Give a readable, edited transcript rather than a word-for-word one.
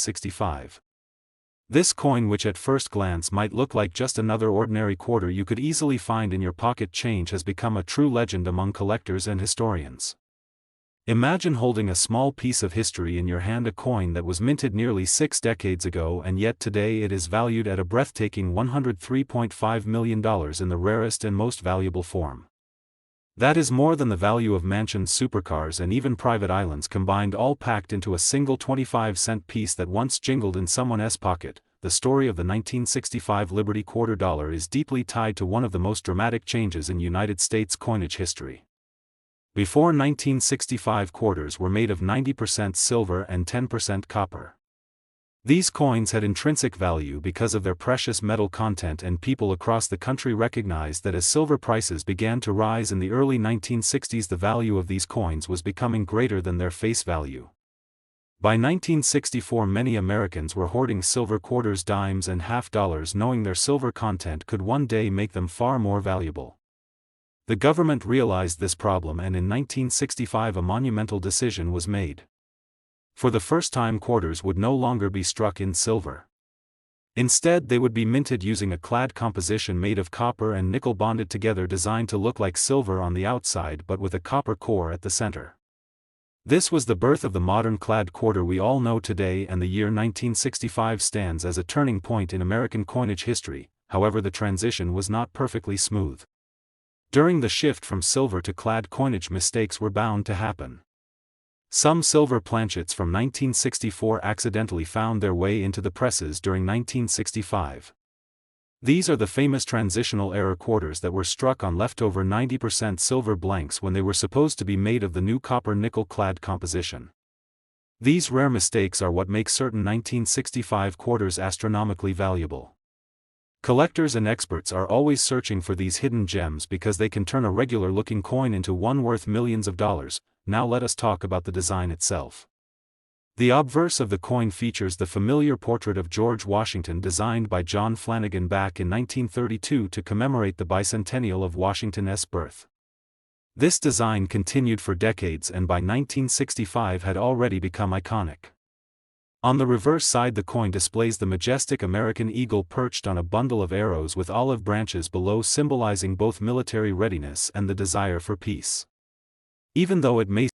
1965. This coin, which at first glance might look like just another ordinary quarter you could easily find in your pocket change, has become a true legend among collectors and historians. Imagine holding a small piece of history in your hand, a coin that was minted nearly 6 decades ago, and yet today it is valued at a breathtaking $103.5 million in the rarest and most valuable form. That is more than the value of mansions, supercars, and even private islands combined, all packed into a single 25-cent piece that once jingled in someone's pocket. The story of the 1965 Liberty Quarter Dollar is deeply tied to one of the most dramatic changes in United States coinage history. Before 1965, quarters were made of 90% silver and 10% copper. These coins had intrinsic value because of their precious metal content, and people across the country recognized that as silver prices began to rise in the early 1960s, the value of these coins was becoming greater than their face value. By 1964, many Americans were hoarding silver quarters, dimes, and half dollars, knowing their silver content could one day make them far more valuable. The government realized this problem, and in 1965 a monumental decision was made. For the first time, quarters would no longer be struck in silver. Instead, they would be minted using a clad composition made of copper and nickel bonded together, designed to look like silver on the outside but with a copper core at the center. This was the birth of the modern clad quarter we all know today, and the year 1965 stands as a turning point in American coinage history. However, the transition was not perfectly smooth. During the shift from silver to clad coinage, mistakes were bound to happen. Some silver planchets from 1964 accidentally found their way into the presses during 1965. These are the famous transitional error quarters that were struck on leftover 90% silver blanks when they were supposed to be made of the new copper-nickel clad composition. These rare mistakes are what make certain 1965 quarters astronomically valuable. Collectors and experts are always searching for these hidden gems because they can turn a regular-looking coin into one worth millions of dollars. Now let us talk about the design itself. The obverse of the coin features the familiar portrait of George Washington, designed by John Flanagan back in 1932 to commemorate the bicentennial of Washington's birth. This design continued for decades, and by 1965 had already become iconic. On the reverse side, the coin displays the majestic American eagle perched on a bundle of arrows with olive branches below, symbolizing both military readiness and the desire for peace. Even though it may